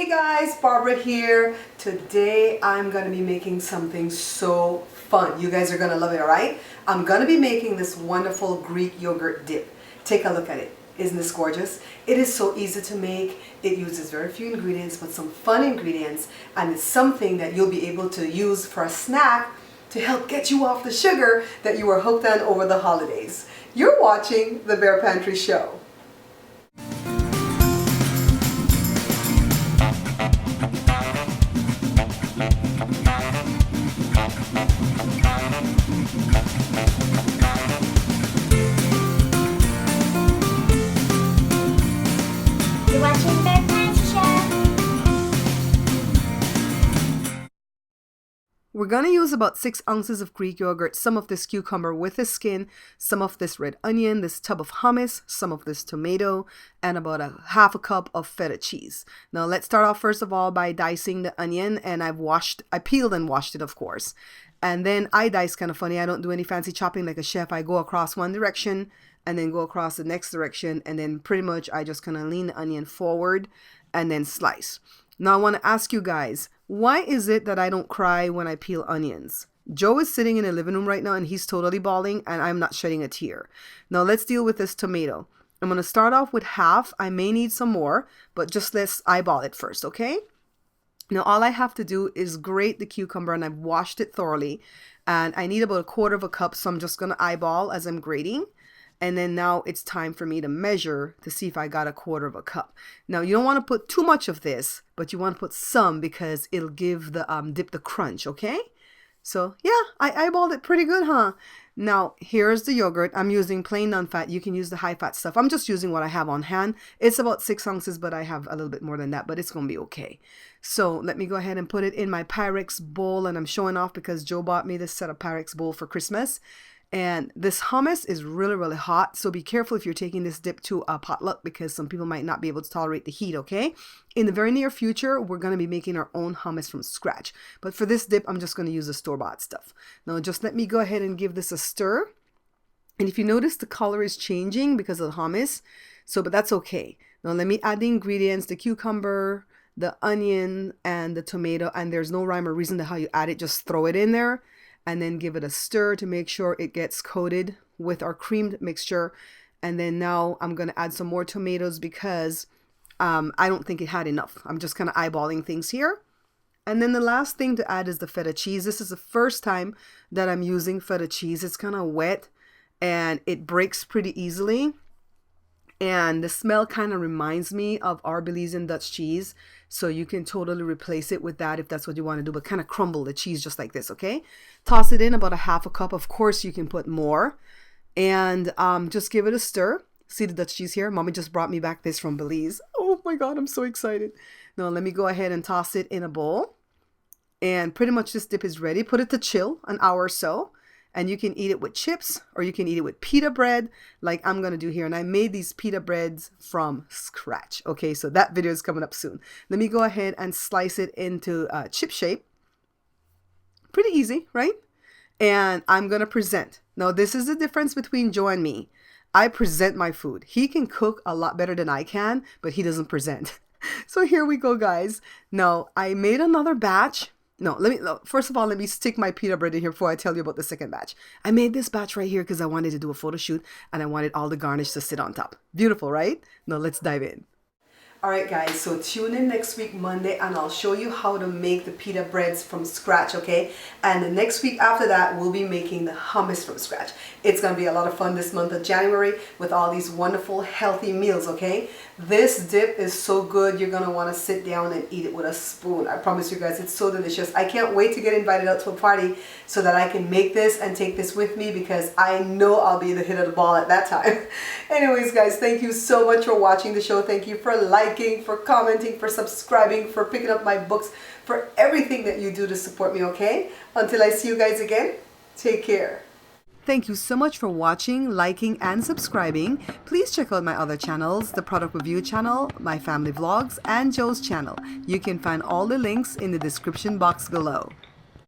Hey guys, Barbara here. Today I'm going to be making something so fun. You guys are going to love it, alright? I'm going to be making this wonderful Greek yogurt dip. Take a look at it. Isn't this gorgeous? It is so easy to make. It uses very few ingredients but some fun ingredients, and it's something that you'll be able to use for a snack to help get you off the sugar that you were hooked on over the holidays. You're watching the Bear Pantry Show. You're watching Bear Pantry Show. We're going to use about 6 ounces of Greek yogurt, some of this cucumber with the skin, some of this red onion, this tub of hummus, some of this tomato, and about half a cup of feta cheese. Now let's start off first of all by dicing the onion, and I peeled and washed it, of course. And then I dice kind of funny. I don't do any fancy chopping like a chef. I go across one direction and then go across the next direction, and then pretty much I just kind of lean the onion forward and then slice. Now I want to ask you guys, why is it that I don't cry when I peel onions? Joe is sitting in the living room right now and he's totally bawling and I'm not shedding a tear. Now let's deal with this tomato. I'm going to start off with half. I may need some more, but just let's eyeball it first, okay? Now all I have to do is grate the cucumber, and I've washed it thoroughly, and I need about 1/4 cup, so I'm just going to eyeball as I'm grating. And then now it's time for me to measure to see if I got 1/4 cup. Now you don't want to put too much of this, but you want to put some because it'll give the dip the crunch, okay? So yeah, I eyeballed it pretty good, huh? Now here's the yogurt. I'm using plain non-fat. You can use the high-fat stuff. I'm just using what I have on hand. It's about 6 ounces, but I have a little bit more than that, but it's going to be okay. So let me go ahead and put it in my Pyrex bowl, and I'm showing off because Joe bought me this set of Pyrex bowl for Christmas. And this hummus is really hot, so be careful if you're taking this dip to a potluck because some people might not be able to tolerate the heat, okay? In the very near future, we're going to be making our own hummus from scratch. But for this dip, I'm just going to use the store-bought stuff. Now just let me go ahead and give this a stir. And if you notice, the color is changing because of the hummus, but that's okay. Now let me add the ingredients, the cucumber, the onion, and the tomato, and there's no rhyme or reason to how you add it, just throw it in there. And then give it a stir to make sure it gets coated with our creamed mixture. And then now I'm going to add some more tomatoes because I don't think it had enough. I'm just kind of eyeballing things here. And then the last thing to add is the feta cheese. This is the first time that I'm using feta cheese. It's kind of wet and it breaks pretty easily. And the smell kind of reminds me of our Belizean Dutch cheese. So you can totally replace it with that if that's what you want to do. But kind of crumble the cheese just like this, okay? Toss it in about 1/2 cup. Of course, you can put more. And just give it a stir. See the Dutch cheese here? Mommy just brought me back this from Belize. Oh my God, I'm so excited. Now let me go ahead and toss it in a bowl. And pretty much this dip is ready. Put it to chill an hour or so. And you can eat it with chips or you can eat it with pita bread like I'm going to do here. And I made these pita breads from scratch. Okay, so that video is coming up soon. Let me go ahead and slice it into chip shape. Pretty easy, right? And I'm going to present. Now, this is the difference between Joe and me. I present my food. He can cook a lot better than I can, but he doesn't present. So here we go, guys. Now, I made another batch. First of all, let me stick my pita bread in here before I tell you about the second batch. I made this batch right here because I wanted to do a photo shoot and I wanted all the garnish to sit on top. Beautiful, right? Now let's dive in. All right, guys, so tune in next week, Monday, and I'll show you how to make the pita breads from scratch, okay? And the next week after that, we'll be making the hummus from scratch. It's going to be a lot of fun this month of January with all these wonderful, healthy meals, okay? This dip is so good, you're going to want to sit down and eat it with a spoon. I promise you guys, it's so delicious. I can't wait to get invited out to a party so that I can make this and take this with me because I know I'll be the hit of the ball at that time. Anyways, guys, thank you so much for watching the show. Thank you for liking, for commenting, for subscribing, for picking up my books, for everything that you do to support me, okay? Until I see you guys again, take care. Thank you so much for watching, liking, and subscribing. Please check out my other channels, the Product Review channel, my family vlogs, and Joe's channel. You can find all the links in the description box below.